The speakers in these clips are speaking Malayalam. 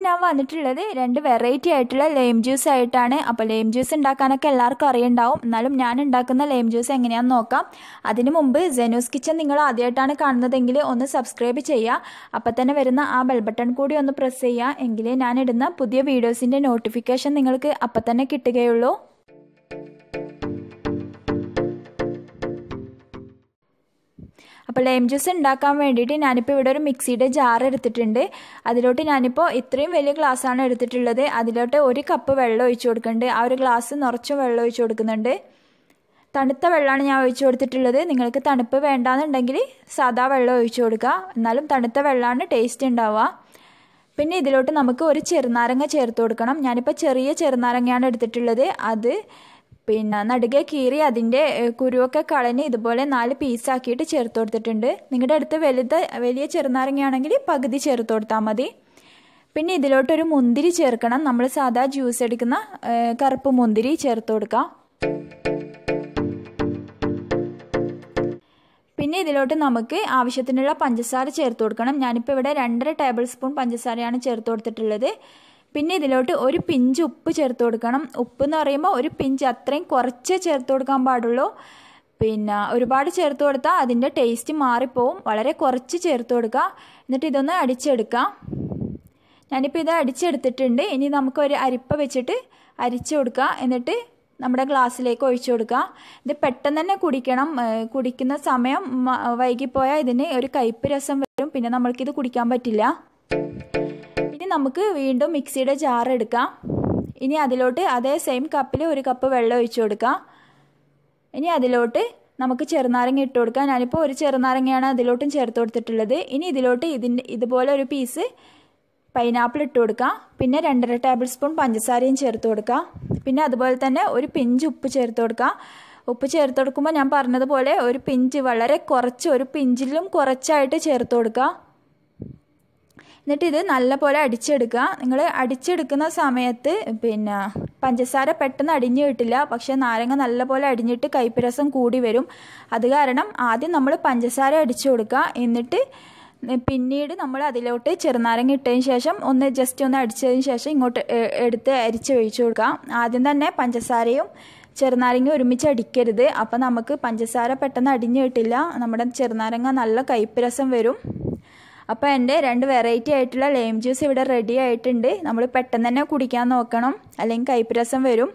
ഞാൻ വന്നിട്ടുള്ളത് രണ്ട് വെറൈറ്റി ആയിട്ടുള്ള ലൈം ജ്യൂസ് ആയിട്ടാണ്. അപ്പോൾ ലൈം ജ്യൂസ് ഉണ്ടാക്കാനൊക്കെ എല്ലാവർക്കും അറിയുണ്ടാവും. എന്നാലും ഞാൻ ഉണ്ടാക്കുന്ന ലൈം ജ്യൂസ് എങ്ങനെയാണെന്ന് നോക്കാം. അതിനു മുമ്പ് സെനൂസ് കിച്ചൻ നിങ്ങൾ ആദ്യമായിട്ടാണ് കാണുന്നതെങ്കിൽ ഒന്ന് സബ്സ്ക്രൈബ് ചെയ്യുക. അപ്പോൾ തന്നെ വരുന്ന ആ ബെൽ ബട്ടൺ കൂടി ഒന്ന് പ്രസ് ചെയ്യുക. എങ്കിലേ ഞാനിടുന്ന പുതിയ വീഡിയോസിൻ്റെ നോട്ടിഫിക്കേഷൻ നിങ്ങൾക്ക് അപ്പം തന്നെ കിട്ടുകയുള്ളൂ. അപ്പോൾ ലൈം ജ്യൂസ് ഉണ്ടാക്കാൻ വേണ്ടിയിട്ട് ഞാനിപ്പോൾ ഇവിടെ ഒരു മിക്സിയുടെ ജാർ എടുത്തിട്ടുണ്ട്. അതിലോട്ട് ഞാനിപ്പോൾ ഇത്രയും വലിയ ഗ്ലാസ്സാണ് എടുത്തിട്ടുള്ളത്. അതിലോട്ട് 1 കപ്പ് വെള്ളം ഒഴിച്ചു കൊടുക്കുന്നുണ്ട്. ആ ഒരു ഗ്ലാസ് നിറച്ചും വെള്ളം ഒഴിച്ചു കൊടുക്കുന്നുണ്ട്. തണുത്ത വെള്ളമാണ് ഞാൻ ഒഴിച്ചു കൊടുത്തിട്ടുള്ളത്. നിങ്ങൾക്ക് തണുപ്പ് വേണ്ടാന്നുണ്ടെങ്കിൽ സാദാ വെള്ളം ഒഴിച്ചു കൊടുക്കുക. എന്നാലും തണുത്ത വെള്ളമാണ് ടേസ്റ്റ് ഉണ്ടാവുക. പിന്നെ ഇതിലോട്ട് നമുക്ക് ഒരു ചെറുനാരങ്ങ ചേർത്ത് കൊടുക്കണം. ഞാനിപ്പോൾ ചെറിയ ചെറുനാരങ്ങയാണ് എടുത്തിട്ടുള്ളത്. അത് പിന്നെ നടുകെ കീറി അതിൻ്റെ കുരുവൊക്കെ കളഞ്ഞ് ഇതുപോലെ 4 പീസാക്കിയിട്ട് ചേർത്ത് കൊടുത്തിട്ടുണ്ട്. നിങ്ങളുടെ അടുത്ത് വലിയ ചെറുനാരങ്ങയാണെങ്കിൽ പകുതി ചേർത്ത് കൊടുത്താൽ മതി. പിന്നെ ഇതിലോട്ടൊരു മുന്തിരി ചേർക്കണം. നമ്മൾ സാധാ ജ്യൂസ് എടുക്കുന്ന കറുപ്പ് മുന്തിരി ചേർത്ത് കൊടുക്കാം. പിന്നെ ഇതിലോട്ട് നമുക്ക് ആവശ്യത്തിനുള്ള പഞ്ചസാര ചേർത്ത് കൊടുക്കണം. ഞാനിപ്പോൾ ഇവിടെ 2.5 ടേബിൾ സ്പൂൺ പഞ്ചസാരയാണ് ചേർത്ത് കൊടുത്തിട്ടുള്ളത്. പിന്നെ ഇതിലോട്ട് ഒരു പിഞ്ച് ഉപ്പ് ചേർത്ത് കൊടുക്കണം. ഉപ്പ് എന്ന് പറയുമ്പോൾ ഒരു പിഞ്ച്, അത്രയും കുറച്ചേ ചേർത്ത് കൊടുക്കാൻ പാടുള്ളൂ. പിന്നെ ഒരുപാട് ചേർത്ത് കൊടുത്താൽ അതിൻ്റെ ടേസ്റ്റ് മാറിപ്പോവും. വളരെ കുറച്ച് ചേർത്ത് കൊടുക്കുക. എന്നിട്ട് ഇതൊന്ന് അടിച്ചെടുക്കാം. ഞാനിപ്പോൾ ഇത് അടിച്ചെടുത്തിട്ടുണ്ട്. ഇനി നമുക്കൊരു അരിപ്പ വെച്ചിട്ട് അരിച്ചു കൊടുക്കുക. എന്നിട്ട് നമ്മുടെ ഗ്ലാസ്സിലേക്ക് ഒഴിച്ചു കൊടുക്കുക. ഇത് പെട്ടെന്ന് തന്നെ കുടിക്കണം. കുടിക്കുന്ന സമയം വൈകിപ്പോയാൽ ഇതിന് ഒരു കയ്പ്പ് രസം വരും. പിന്നെ നമ്മൾക്കിത് കുടിക്കാൻ പറ്റില്ല. ഇനി നമുക്ക് വീണ്ടും മിക്സിയുടെ ജാർ എടുക്കാം. ഇനി അതിലോട്ട് അതേ സെയിം കപ്പിൽ 1 കപ്പ് വെള്ളം ഒഴിച്ചു കൊടുക്കാം. ഇനി അതിലോട്ട് നമുക്ക് ചെറുനാരങ്ങ ഇട്ട് കൊടുക്കാം. ഞാനിപ്പോൾ ഒരു ചെറുനാരങ്ങയാണ് അതിലോട്ടും ചേർത്ത് കൊടുത്തിട്ടുള്ളത്. ഇനി ഇതിലോട്ട് ഇതുപോലെ ഒരു പീസ് പൈനാപ്പിൾ ഇട്ട് കൊടുക്കാം. പിന്നെ 2.5 ടേബിൾ സ്പൂൺ പഞ്ചസാരയും ചേർത്ത് കൊടുക്കാം. പിന്നെ അതുപോലെ തന്നെ ഒരു പിഞ്ച് ഉപ്പ് ചേർത്ത് കൊടുക്കാം. ഉപ്പ് ചേർത്ത് കൊടുക്കുമ്പോൾ ഞാൻ പറഞ്ഞതുപോലെ ഒരു പിഞ്ച്, വളരെ കുറച്ച്, ഒരു പിഞ്ചിലും കുറച്ചായിട്ട് ചേർത്ത് കൊടുക്കുക. എന്നിട്ട് ഇത് നല്ലപോലെ അടിച്ചെടുക്കുക. നിങ്ങൾ അടിച്ചെടുക്കുന്ന സമയത്ത് പിന്നെ പഞ്ചസാര പെട്ടെന്ന് അടിഞ്ഞു കിട്ടില്ല. പക്ഷേ നാരങ്ങ നല്ലപോലെ അടിഞ്ഞിട്ട് കയ്പ്പ് രസം കൂടി വരും. അത് കാരണം ആദ്യം നമ്മൾ പഞ്ചസാര അടിച്ചു കൊടുക്കുക. എന്നിട്ട് പിന്നീട് നമ്മൾ അതിലോട്ട് ചെറുനാരങ്ങ ഇട്ടതിന് ശേഷം ജസ്റ്റ് ഒന്ന് അടിച്ചതിന് ശേഷം ഇങ്ങോട്ട് എടുത്ത് അരിച്ച് ഒഴിച്ചു കൊടുക്കുക. ആദ്യം തന്നെ പഞ്ചസാരയും ചെറുനാരങ്ങ ഒരുമിച്ച് അടിക്കരുത്. അപ്പം നമുക്ക് പഞ്ചസാര പെട്ടെന്ന് അടിഞ്ഞു കിട്ടില്ല. നമ്മുടെ ചെറുനാരങ്ങ നല്ല കയ്പ്പ് രസം വരും. അപ്പോൾ എൻ്റെ 2 വെറൈറ്റി ആയിട്ടുള്ള ലൈം ജ്യൂസ് ഇവിടെ റെഡി ആയിട്ടുണ്ട്. നമ്മൾ പെട്ടെന്ന് തന്നെ കുടിക്കാൻ നോക്കണം, അല്ലെങ്കിൽ കയ്പ്പ് രസം വരും.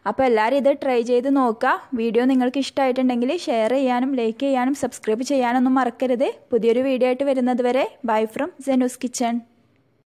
അപ്പോൾ എല്ലാവരും ഇത് ട്രൈ ചെയ്ത് നോക്കുക. വീഡിയോ നിങ്ങൾക്ക് ഇഷ്ടമായിട്ടുണ്ടെങ്കിൽ ഷെയർ ചെയ്യാനും ലൈക്ക് ചെയ്യാനും സബ്സ്ക്രൈബ് ചെയ്യാനൊന്നും മറക്കരുത്. പുതിയൊരു വീഡിയോ ആയിട്ട് വരുന്നത് വരെ ബൈ ഫ്രം സെനൂസ് കിച്ചൺ.